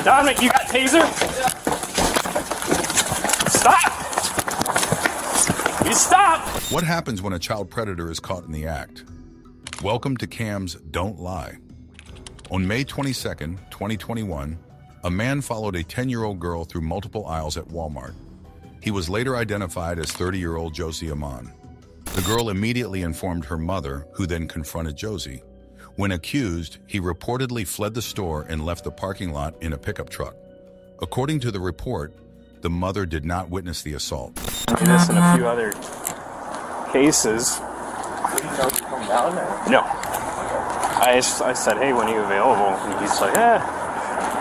Dominic, you got taser? Stop! You stop! What happens when a child predator is caught in the act? Welcome to Cam's Don't Lie. On May 22nd, 2021, a man followed a 10-year-old girl through multiple aisles at Walmart. He was later identified as 30-year-old Josie Amon. The girl immediately informed her mother, who then confronted Josie. When accused, he reportedly fled the store and left the parking lot in a pickup truck. According to the report, the mother did not witness the assault. This and a few other cases. No. I said, hey, when are you available? And he's like,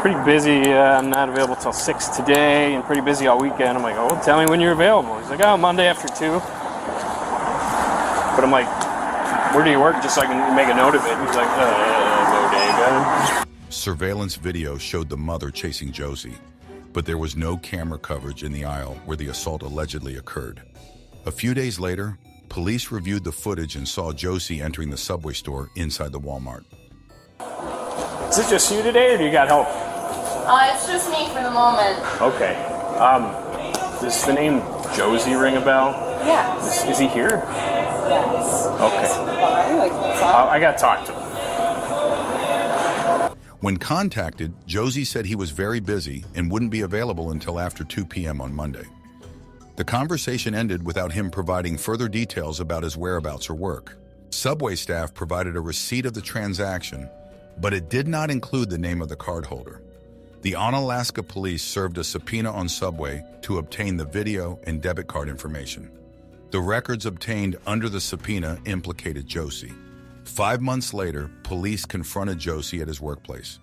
pretty busy. I'm not available till 6 today and pretty busy all weekend. I'm like, oh, tell me when you're available. He's like, oh, Monday after 2. But I'm like, where do you work? Just so I can make a note of it. He's like, bodega. Surveillance video showed the mother chasing Josie, but there was no camera coverage in the aisle where the assault allegedly occurred. A few days later, police reviewed the footage and saw Josie entering the Subway store inside the Walmart. Is it just you today, or do you got help? It's just me for the moment. Okay. Does the name Josie ring a bell? Yes. Is he here? Yes. Okay. I got to talk to him. When contacted, Josie said he was very busy and wouldn't be available until after 2 p.m. on Monday. The conversation ended without him providing further details about his whereabouts or work. Subway staff provided a receipt of the transaction, but it did not include the name of the cardholder. The Onalaska police served a subpoena on Subway to obtain the video and debit card information. The records obtained under the subpoena implicated Josie. 5 months later, police confronted Josie at his workplace.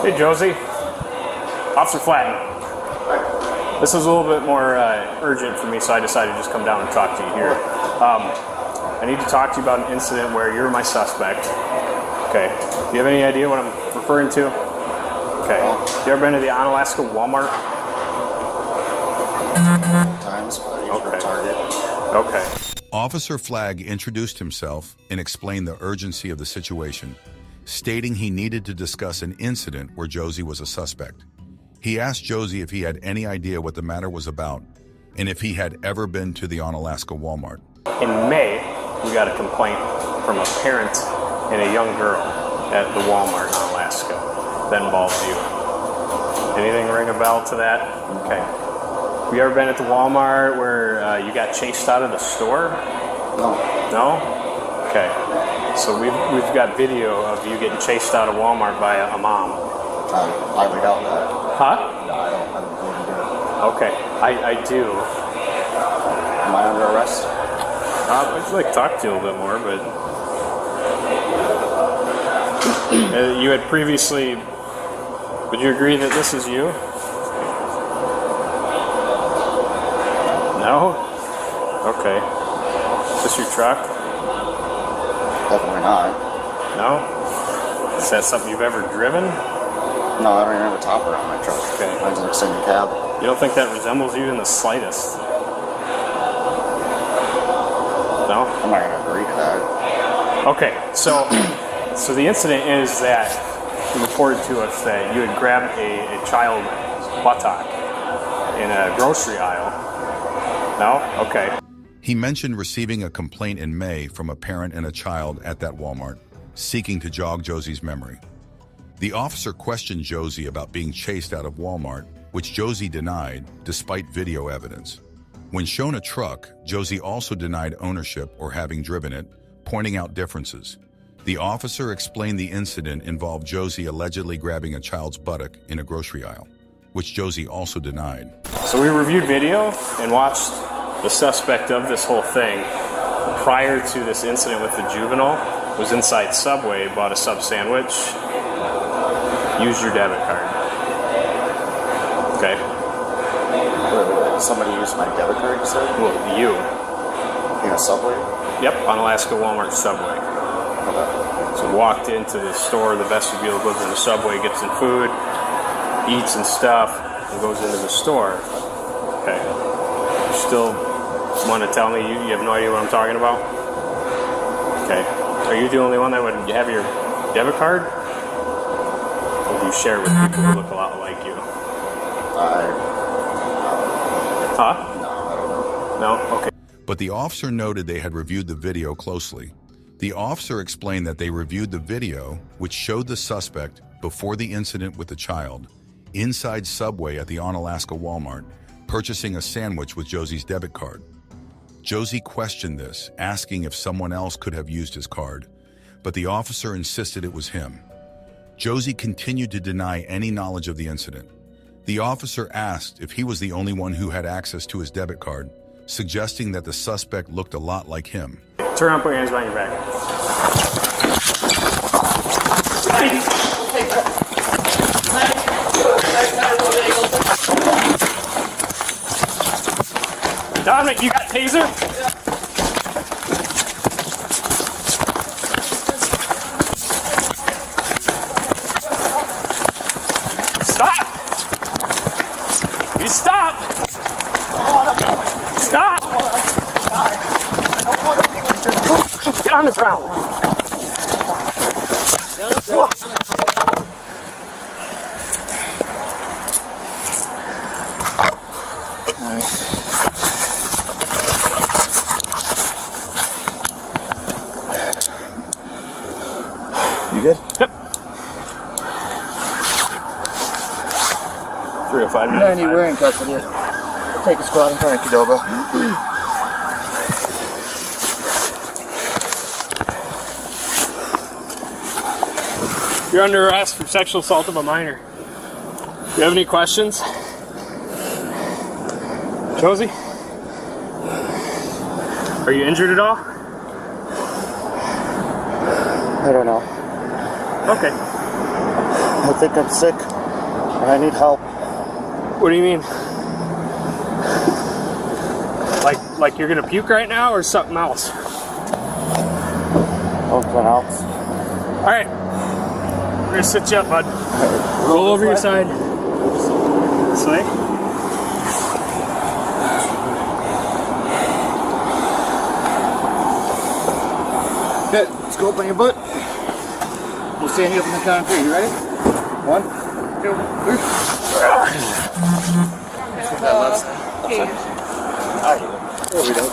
Hey, Josie. Officer Flatton. This is a little bit more urgent for me, so I decided to just come down and talk to you here. I need to talk to you about an incident where you're my suspect. Okay. Do you have any idea what I'm referring to? Okay. You ever been to the Onalaska Walmart? Times, but usually Target. Okay. Officer Flagg introduced himself and explained the urgency of the situation, stating he needed to discuss an incident where Josie was a suspect. He asked Josie if he had any idea what the matter was about and if he had ever been to the Onalaska Walmart. In May, we got a complaint from a parent and a young girl at the Walmart in Onalaska that involves you. Anything ring a bell to that? Okay. Have you ever been at the Walmart where you got chased out of the store? No. No? Okay. So we've got video of you getting chased out of Walmart by a mom. I highly doubt that. Huh? No, I don't believe you do. Okay. I do. Am I under arrest? I'd like to talk to you a little bit more, but you had previously. Would you agree that this is you? No? Okay. Is this your truck? Definitely not. No? Is that something you've ever driven? No, I don't even have a topper on my truck. Okay. Mine's an extended cab. You don't think that resembles you in the slightest? No? I'm not going to agree to that. Okay, so the incident is that you reported to us that you had grabbed a child's buttock in a grocery aisle. No? Okay. He mentioned receiving a complaint in May from a parent and a child at that Walmart, seeking to jog Josie's memory. The officer questioned Josie about being chased out of Walmart, which Josie denied despite video evidence. When shown a truck, Josie also denied ownership or having driven it, pointing out differences. The officer explained the incident involved Josie allegedly grabbing a child's buttock in a grocery aisle, which Josie also denied. So we reviewed video and watched the suspect of this whole thing prior to this incident with the juvenile. Was inside Subway, bought a sub sandwich, used your debit card. Okay. Wait, somebody used my debit card, you said? Well, you. In a Subway? Yep, Onalaska Walmart Subway. Okay. So walked into the store, the vestibule, goes into Subway, gets some food, eats and stuff, and goes into the store. Okay. You still want to tell me you have no idea what I'm talking about? Okay. Are you the only one that would have your debit card? you share with people who look a lot like you? Huh? No? Okay. But the officer noted they had reviewed the video closely. The officer explained that they reviewed the video, which showed the suspect before the incident with the child, inside Subway at the Onalaska Walmart, purchasing a sandwich with Josie's debit card. Josie questioned this, asking if someone else could have used his card, but the officer insisted it was him. Josie continued to deny any knowledge of the incident. The officer asked if he was the only one who had access to his debit card, suggesting that the suspect looked a lot like him. Turn around, put your hands behind your back. Dominic, you got taser? Stop! You stop! Stop! Get on the ground! You good? Yep. 305 Yeah, and we're in custody. We'll take a squad in front of Qdoba. You're under arrest for sexual assault of a minor. Do you have any questions? Josie? Are you injured at all? I don't know. Okay. I think I'm sick. And I need help. What do you mean? Like you're gonna puke right now or something else? Something else. Alright. We're gonna sit you up, bud. Roll over your side. This way. Good. Let's go up on your butt. We'll stand you up in the concrete. You ready? 1, 2, 3. There we go.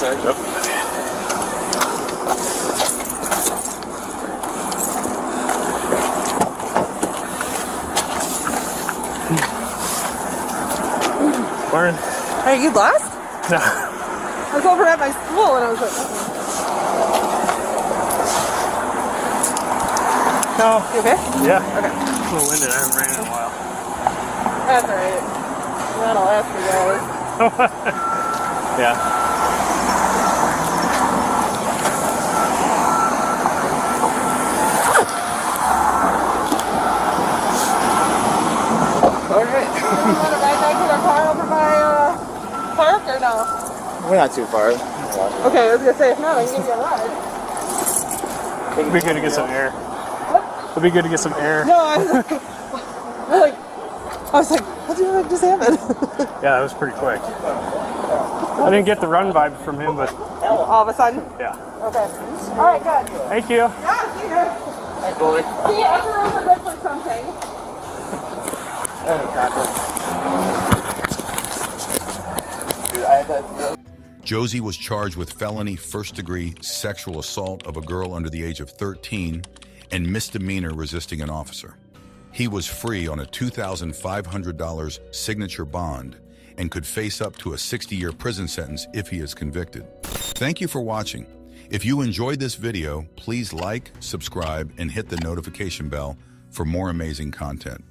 Yep. Lauren. Are you lost? No. I was over at my school and I was like, No. you okay? Yeah. Okay. I'm a little winded. I haven't ran in a while. That's alright. That'll last for hours. Yeah. Alright. You want to ride back to the car over by park or no? We're not too far. Okay, I was going to say, if not, I can give you a ride. It'd be good to get some air. It'd be good to get some air. No, I was like, what the heck just happened? Yeah, that was pretty quick. I didn't get the run vibe from him, but All of a sudden? yeah. Okay. Alright, good. Thank you. Yeah, see you. Hey, Bully. See, everyone's a good for something. Dude, I had that. Josie was charged with felony first-degree sexual assault of a girl under the age of 13 and misdemeanor resisting an officer. He was free on a $2,500 signature bond and could face up to a 60-year prison sentence if he is convicted. Thank you for watching. If you enjoyed this video, please like, subscribe, and hit the notification bell for more amazing content.